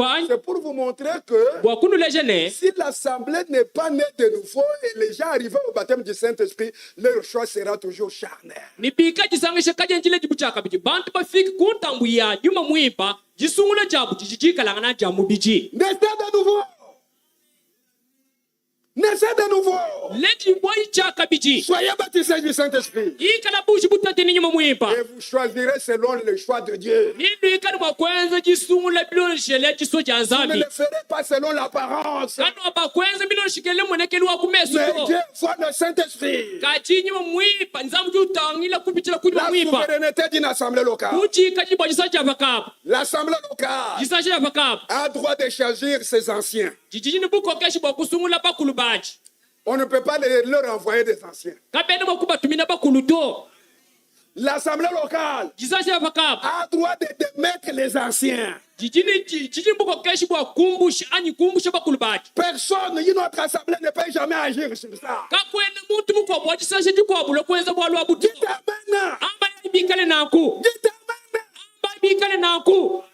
campagne. C'est pour vous montrer que Bwakunu lejene. si l'assemblée n'est pas née de nouveau et les gens arrivent au baptême du Saint-Esprit, leur choix sera toujours charnel. Ni pika jisangisha kaje njile jibuchaka biji. Bantu bafiki kuntambu ya nyuma mwipa. Jisungula jabu jijika langana jamu biji. Naissez de nouveau. Naissez de nouveau. Leji boy chaka biji. Soyez baptisés du Saint-Esprit. Ikana bushi butati ni nyuma mwipa. Et vous choisirez selon le choix de Dieu. Nindu ikana bakwenza jisungula bilo shele jiso Vous ne janzambi. le ferez pas selon l'apparence. Kano bakwenza bilo shikele monekeli wa kumesu. Mais Dieu voit le Saint-Esprit. Kachi nyuma mwipa. Nzamu jutangila kupichila kunyuma La mwipa. souveraineté d'une assemblée locale. Uchi kaji boy jisa vakap. L'assemblée locale Jisa vakap. a droit de choisir ses anciens. Jijini buko keshi bokusungula bakulu baji. On ne peut pas leur envoyer des anciens. Kapende bakuba tumina bakulu to. L'assemblée locale Jisa vakap. a droit de démettre les anciens. Jijini buko keshi bokumbusha ani kumbusha bakulu baji. Personne, une autre assemblée ne peut jamais agir sur ça. Kakwenda muntu buko boji sasa jikwabulo kwenza bwalu abutu. Dites Amen. Amba bikale naku. Dites Amen. Amba bikale naku.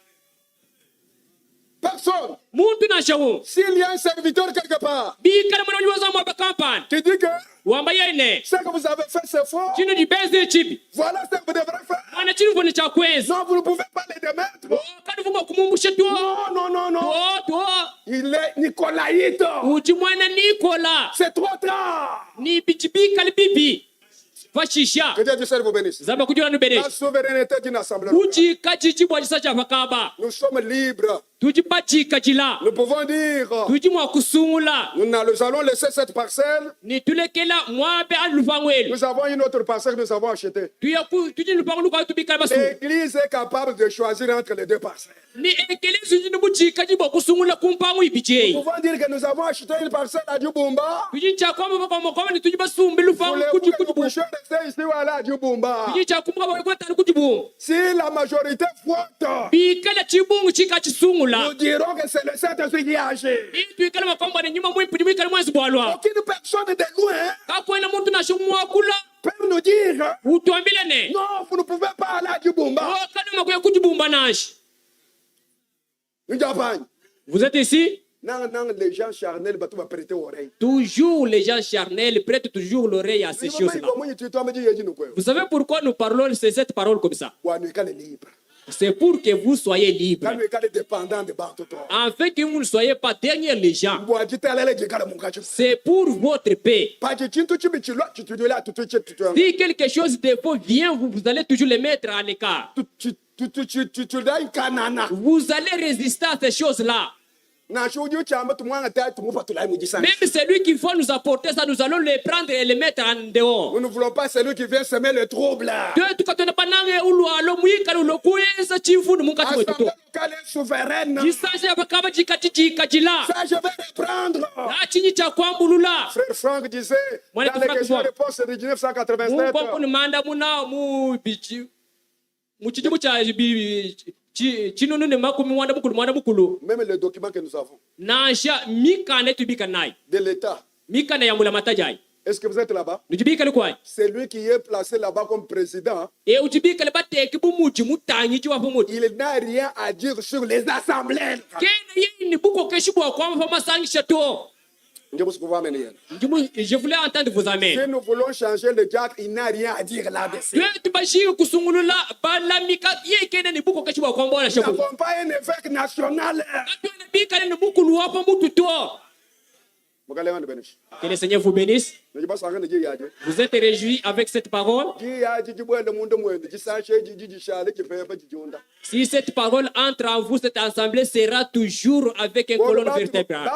Personne. Muntu na shawu. S'il y a un serviteur quelque part, Bikale mwana waza mwa bakampani. tu dis que Wamba yene. ce que vous avez fait, c'est faux. Chino di beze chibi. Voilà ce que vous devrez faire. Mwana chino vone cha kwenza. Non, vous ne pouvez pas les démettre. Kadu vuma kumumbusha to. Non, non, non, non. To. Il est Nicolaïte. Uchi mwana Nikola. C'est trop tard. Ni bikale bibi. Fashisha. Que Dieu du ciel vous bénisse. Zaba kujua nu bere. La souveraineté d'une assemblée locale. Uchi kachichi bwa jisa cha vakaba. Nous sommes libres. Tuji bachi kachila. Nous pouvons dire, Tuji mwa kusungula. nous allons laisser cette parcelle. Ni tulekela mwabe alufangweli. Nous avons une autre parcelle que nous avons achetée. Tuji lupangu kwa tubikala basu. L'église est capable de choisir entre les deux parcelles. Ni ekele suji nubuchi kajibo kusungula kumpangu Nous ibijei. pouvons dire que nous avons acheté une parcelle à Djoubumba. Tuji cha kwa ni tuji basumbi lufangu Voulez-vous que nous kujibu. puissions rester ici ou aller à Djoubumba? Tuji cha kumbuka kwa tani kujibu. Si la majorité vote, Bikala chibungu chika chisungula. nous dirons que c'est le Saint-Esprit qui a agi. Tuikala makomba ni nyuma mwipi mwikala mwanzi bwalwa. Aucune personne de loin Kakwena muntu na shumwa kula. peut nous dire, Utuambile ne. non, vous ne pouvez pas aller à Djoubumba. Kana makuya kujibumba nashi. Nous Japan. Vous êtes ici? Non, non, les gens charnels, tu vas prêter oreille. Toujours les gens charnels prêtent toujours l'oreille à ces choses-là. Vous savez pourquoi nous parlons de cette parole comme ça? C'est pour que vous soyez libres. Afin que vous ne soyez pas derrière les gens. C'est pour votre paix. Si quelque chose de faux vient, vous allez toujours les mettre à l'écart. Vous allez résister à ces choses-là. Même celui qui faut nous apporter ça, nous allons les prendre et les mettre en dehors. Nous ne voulons pas celui qui vient semer le trouble. L'Assemblée locale est souveraine. Ça, je vais reprendre. Frère Franck disait dans les questions-réponses de 1987. Même le document que nous avons de l'État. Est-ce que vous êtes là-bas? C'est lui qui est placé là-bas comme président. Il n'a rien à dire sur les assemblées. Je voulais entendre vos amens. Si nous voulons changer le diacre, il n'a rien à dire là-dessus. Nous n'avons pas un évêque national. Que le Seigneur vous bénisse. Vous êtes réjouis avec cette parole. Si cette parole entre en vous, cette assemblée sera toujours avec un colonne vertébrale.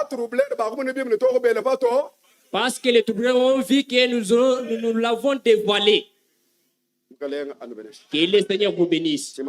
Parce que les troubles ont vu que nous l'avons dévoilé. Que le Seigneur vous bénisse.